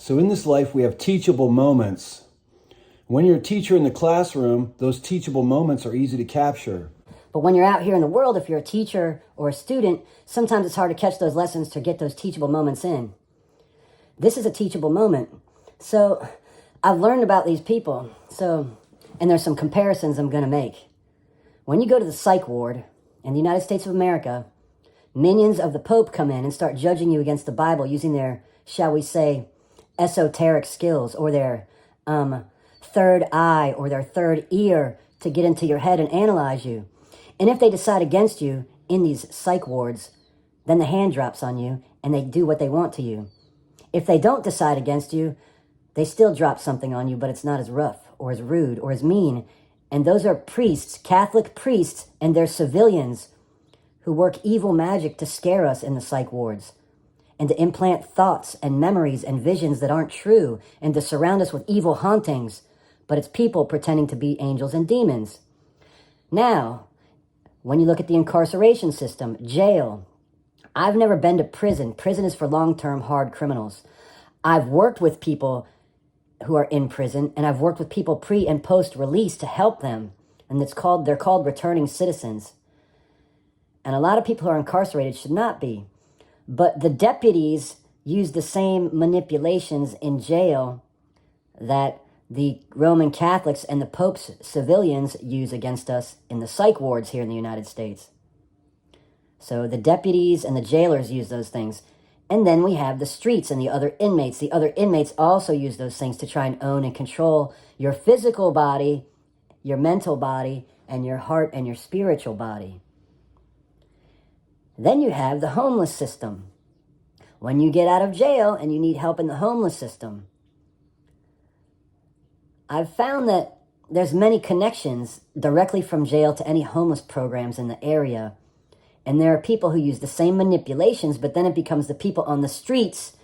So in this life, we have teachable moments. When you're a teacher in the classroom, those teachable moments are easy to capture. But when you're out here in the world, if you're a teacher or a student, sometimes it's hard to catch those lessons to get those teachable moments in. This is a teachable moment. So I've learned about these people. And there's some comparisons I'm going to make. When you go to the psych ward in the United States of America, minions of the Pope come in and start judging you against the Bible using their, shall we say, esoteric skills or their third eye or their third ear to get into your head and analyze you. And if they decide against you in these psych wards, then the hand drops on you and they do what they want to you. If they don't decide against you, they still drop something on you, but it's not as rough or as rude or as mean. And those are priests, Catholic priests, and they're civilians who work evil magic to scare us in the psych wards and to implant thoughts and memories and visions that aren't true and to surround us with evil hauntings. But it's people pretending to be angels and demons. Now, when you look at the incarceration system, jail, I've never been to prison. Prison is for long-term hard criminals. I've worked with people who are in prison, and I've worked with people pre- and post-release to help them. And they're called returning citizens. And a lot of people who are incarcerated should not be. But the deputies use the same manipulations in jail that the Roman Catholics and the Pope's civilians use against us in the psych wards here in the United States. So the deputies and the jailers use those things. And then we have the streets and the other inmates. The other inmates also use those things to try and own and control your physical body, your mental body, and your heart and your spiritual body. Then you have the homeless system. When you get out of jail and you need help in the homeless system, I've found that there's many connections directly from jail to any homeless programs in the area. And there are people who use the same manipulations, but then it becomes the people on the streets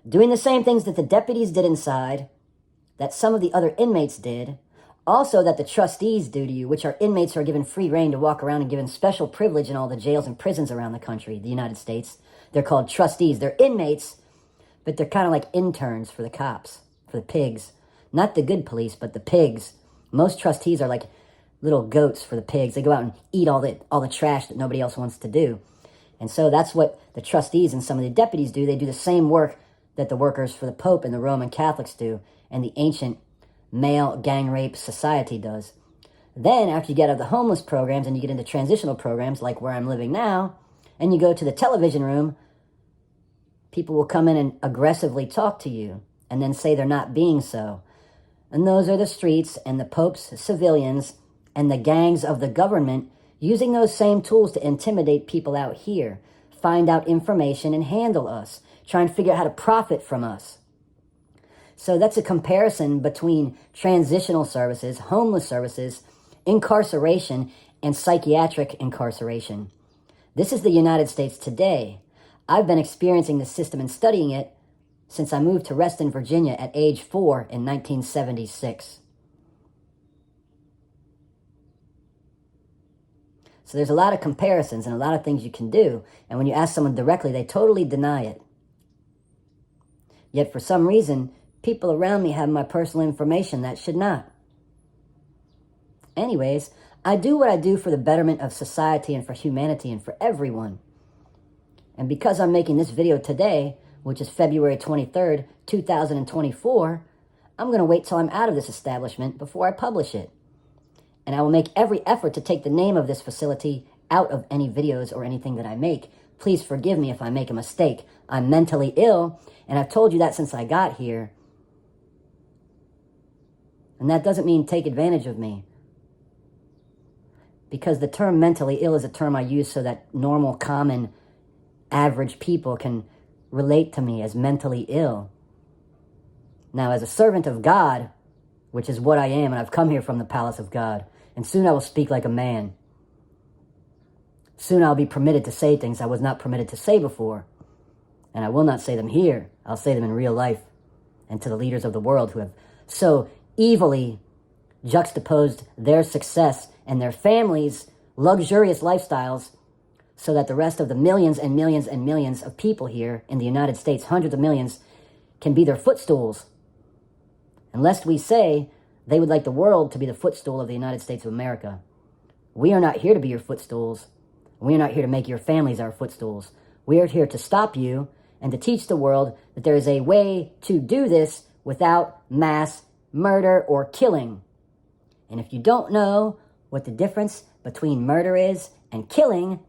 doing the same things that the deputies did inside, that some of the other inmates did, also that the trustees do to you, which are inmates who are given free reign to walk around and given special privilege in all the jails and prisons around the country, the United States. They're called trustees. They're inmates, but they're kind of like interns for the cops, for the pigs. Not the good police, but the pigs. Most trustees are like little goats for the pigs. They go out and eat all the trash that nobody else wants to do. And so that's what the trustees and some of the deputies do. They do the same work that the workers for the Pope and the Roman Catholics do, and the ancient male gang rape society does. Then after you get out of the homeless programs and you get into transitional programs like where I'm living now, and you go to the television room, people will come in and aggressively talk to you and then say they're not being so. And those are the streets and the Pope's civilians and the gangs of the government using those same tools to intimidate people out here, find out information and handle us, try and figure out how to profit from us. So that's a comparison between transitional services, homeless services, incarceration, and psychiatric incarceration. This is the United States today. I've been experiencing the system and studying it since I moved to Reston, Virginia at age 4 in 1976. So there's a lot of comparisons and a lot of things you can do. And when you ask someone directly, they totally deny it. Yet for some reason, people around me have my personal information that should not. Anyways, I do what I do for the betterment of society and for humanity and for everyone. And because I'm making this video today, which is February 23rd, 2024, I'm going to wait till I'm out of this establishment before I publish it. And I will make every effort to take the name of this facility out of any videos or anything that I make. Please forgive me if I make a mistake. I'm mentally ill, and I've told you that since I got here. And that doesn't mean take advantage of me. Because the term mentally ill is a term I use so that normal, common, average people can relate to me as mentally ill. Now, as a servant of God, which is what I am, and I've come here from the palace of God, and soon I will speak like a man. Soon I'll be permitted to say things I was not permitted to say before. And I will not say them here. I'll say them in real life. And to the leaders of the world who have so evilly juxtaposed their success and their families' luxurious lifestyles so that the rest of the millions and millions and millions of people here in the United States, hundreds of millions, can be their footstools. And lest we say they would like the world to be the footstool of the United States of America. We are not here to be your footstools. We are not here to make your families our footstools. We are here to stop you and to teach the world that there is a way to do this without mass murder or killing. And if you don't know what the difference between murder is and killing,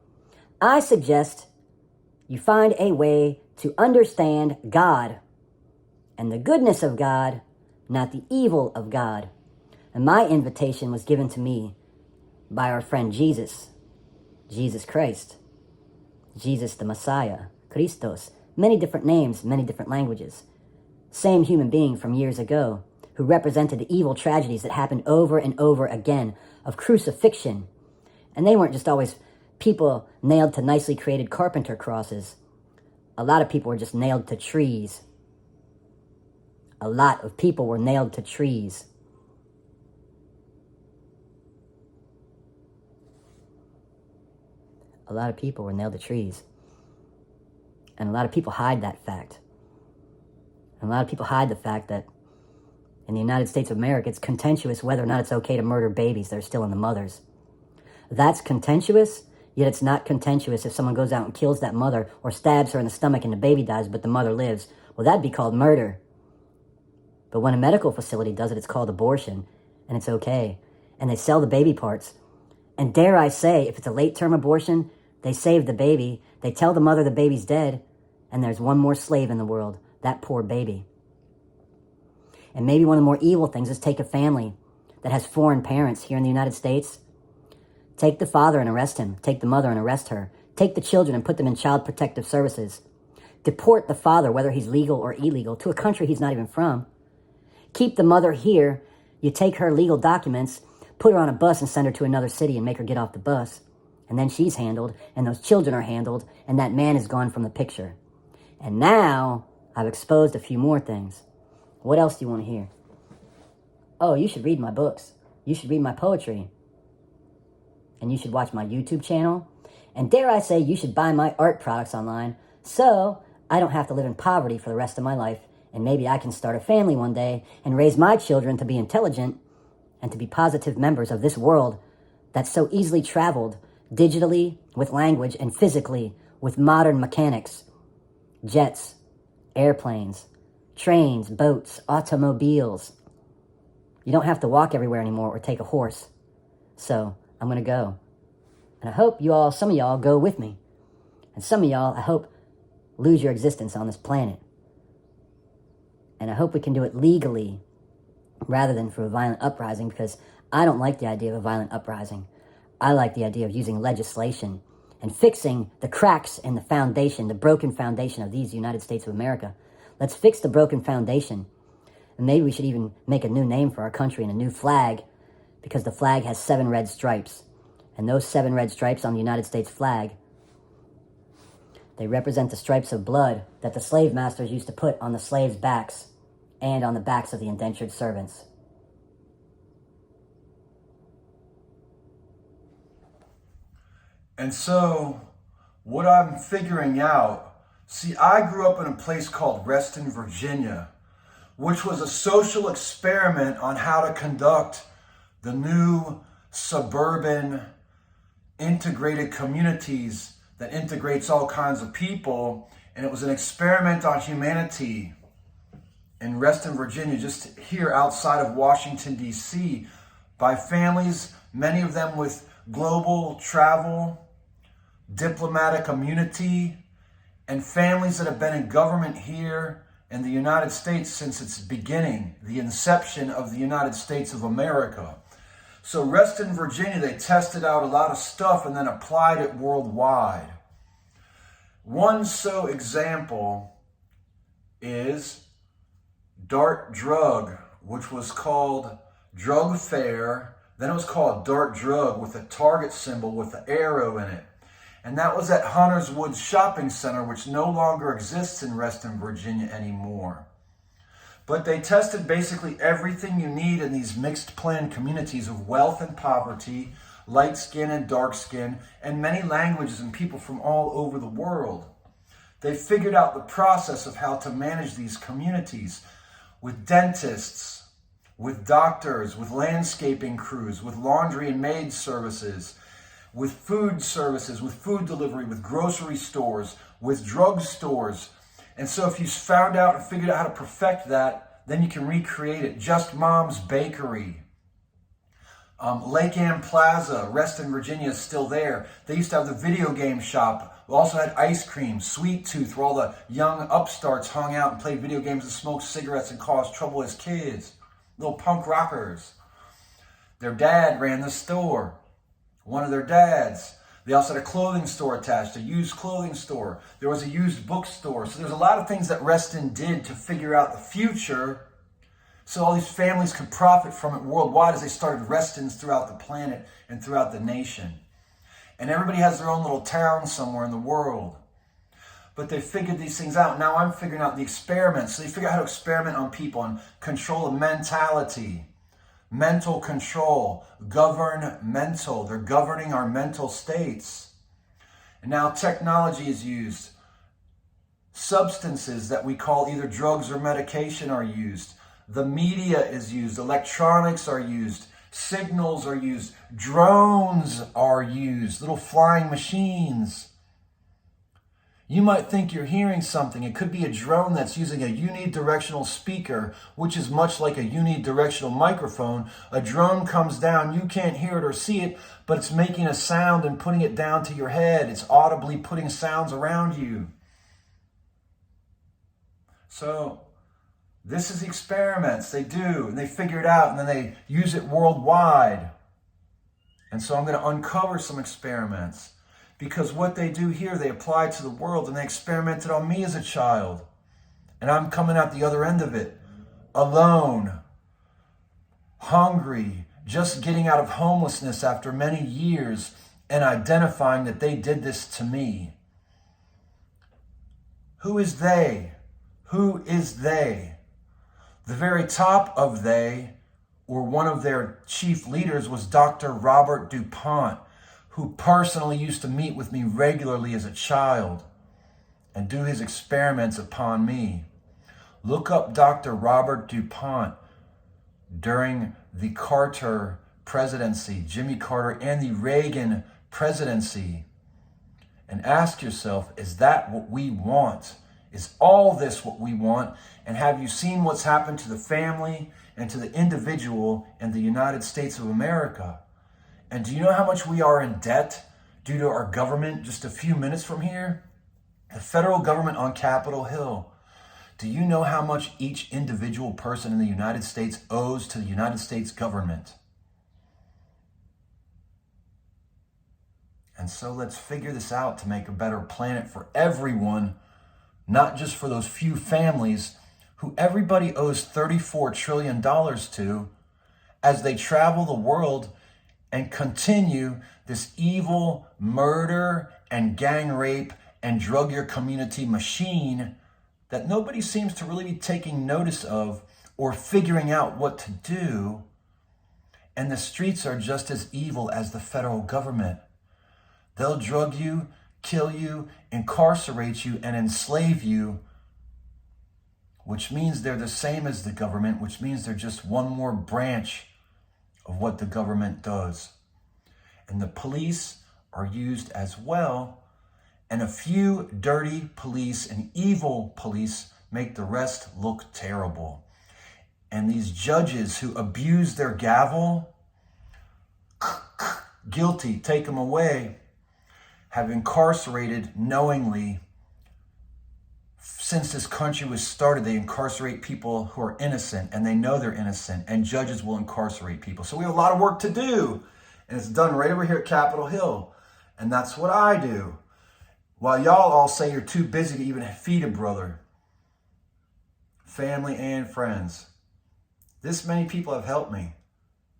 I suggest you find a way to understand God and the goodness of God, not the evil of God. And my invitation was given to me by our friend Jesus, Jesus Christ, Jesus the Messiah, Christos, many different names, many different languages. Same human being from years ago who represented the evil tragedies that happened over and over again of crucifixion. And they weren't just always people nailed to nicely created carpenter crosses. A lot of people were just nailed to trees. A lot of people were nailed to trees. A lot of people were nailed to trees. And a lot of people hide that fact. And a lot of people hide the fact that in the United States of America, it's contentious whether or not it's okay to murder babies that are still in the mothers. That's contentious, yet it's not contentious if someone goes out and kills that mother or stabs her in the stomach and the baby dies, but the mother lives. Well, that'd be called murder. But when a medical facility does it, it's called abortion, and it's okay. And they sell the baby parts. And dare I say, if it's a late-term abortion, they save the baby, they tell the mother the baby's dead, and there's one more slave in the world, that poor baby. And maybe one of the more evil things is take a family that has foreign parents here in the United States. Take the father and arrest him. Take the mother and arrest her. Take the children and put them in child protective services. Deport the father, whether he's legal or illegal, to a country he's not even from. Keep the mother here. You take her legal documents, put her on a bus and send her to another city and make her get off the bus. And then she's handled, and those children are handled, and that man is gone from the picture. And now I've exposed a few more things. What else do you want to hear? Oh, you should read my books. You should read my poetry. And you should watch my YouTube channel. And dare I say, you should buy my art products online so I don't have to live in poverty for the rest of my life. And maybe I can start a family one day and raise my children to be intelligent and to be positive members of this world that's so easily traveled digitally, with language, and physically with modern mechanics, jets, airplanes, trains, boats, automobiles. You don't have to walk everywhere anymore or take a horse. So I'm going to go. And I hope you all, some of y'all, go with me. And some of y'all, I hope, lose your existence on this planet. And I hope we can do it legally rather than through a violent uprising, because I don't like the idea of a violent uprising. I like the idea of using legislation and fixing the cracks in the foundation, the broken foundation of these United States of America. Let's fix the broken foundation. And maybe we should even make a new name for our country and a new flag, because the flag has 7 red stripes. And those 7 red stripes on the United States flag, they represent the stripes of blood that the slave masters used to put on the slaves' backs and on the backs of the indentured servants. And so, what I'm figuring out, see, I grew up in a place called Reston, Virginia, which was a social experiment on how to conduct the new suburban integrated communities that integrates all kinds of people. And it was an experiment on humanity in Reston, Virginia, just here outside of Washington, D.C., by families, many of them with global travel, diplomatic immunity, and families that have been in government here in the United States since its beginning, the inception of the United States of America. So Reston, Virginia, they tested out a lot of stuff and then applied it worldwide. One example is Dart Drug, which was called Drug Fair. Then it was called Dart Drug with a target symbol with the arrow in it. And that was at Hunter's Woods Shopping Center, which no longer exists in Reston, Virginia anymore. But they tested basically everything you need in these mixed plan communities of wealth and poverty, light skin and dark skin, and many languages and people from all over the world. They figured out the process of how to manage these communities with dentists, with doctors, with landscaping crews, with laundry and maid services, with food services, with food delivery, with grocery stores, with drug stores. And so if you found out and figured out how to perfect that, then you can recreate it. Just Mom's Bakery. Lake Ann Plaza, Reston, Virginia is still there. They used to have the video game shop. We also had ice cream, Sweet Tooth, where all the young upstarts hung out and played video games and smoked cigarettes and caused trouble as kids. Little punk rockers. Their dad ran the store. One of their dads. They also had a clothing store attached, a used clothing store. There was a used bookstore. So there's a lot of things that Reston did to figure out the future so all these families could profit from it worldwide as they started Restons throughout the planet and throughout the nation. And everybody has their own little town somewhere in the world. But they figured these things out. Now I'm figuring out the experiments. So they figure out how to experiment on people and control the mentality. Mental control. Govern mental. They're governing our mental states. And now technology is used. Substances that we call either drugs or medication are used. The media is used. Electronics are used. Signals are used. Drones are used. Little flying machines. You might think you're hearing something. It could be a drone that's using a unidirectional speaker, which is much like a unidirectional microphone. A drone comes down. You can't hear it or see it, but it's making a sound and putting it down to your head. It's audibly putting sounds around you. So this is the experiments they do, and they figure it out, and then they use it worldwide. And so I'm going to uncover some experiments, because what they do here, they apply to the world, and they experimented on me as a child. And I'm coming out the other end of it, alone, hungry, just getting out of homelessness after many years, and identifying that they did this to me. Who is they? Who is they? The very top of they, or one of their chief leaders, was Dr. Robert DuPont, who personally used to meet with me regularly as a child and do his experiments upon me. Look up Dr. Robert DuPont during the Carter presidency, Jimmy Carter, and the Reagan presidency, and ask yourself, is that what we want? Is all this what we want? And have you seen what's happened to the family and to the individual in the United States of America? And do you know how much we are in debt due to our government just a few minutes from here? The federal government on Capitol Hill. Do you know how much each individual person in the United States owes to the United States government? And so let's figure this out to make a better planet for everyone, not just for those few families who everybody owes $34 trillion to as they travel the world and continue this evil murder and gang rape and drug your community machine that nobody seems to really be taking notice of or figuring out what to do. And the streets are just as evil as the federal government. They'll drug you, kill you, incarcerate you, and enslave you, which means they're the same as the government, which means they're just one more branch of what the government does. And the police are used as well, and a few dirty police and evil police make the rest look terrible. And these judges who abuse their gavel, guilty, take them away, have incarcerated knowingly. Since this country was started, they incarcerate people who are innocent, and they know they're innocent, and judges will incarcerate people. So we have a lot of work to do, and it's done right over here at Capitol Hill. And that's what I do. While y'all all say you're too busy to even feed a brother, family and friends. This many people have helped me,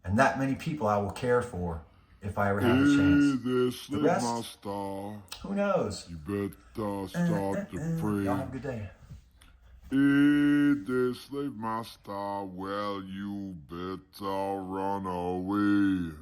and that many people I will care for if I ever have a chance. The rest, who knows? You better start to pray. Y'all have a good day. Slave master, well, you better run away.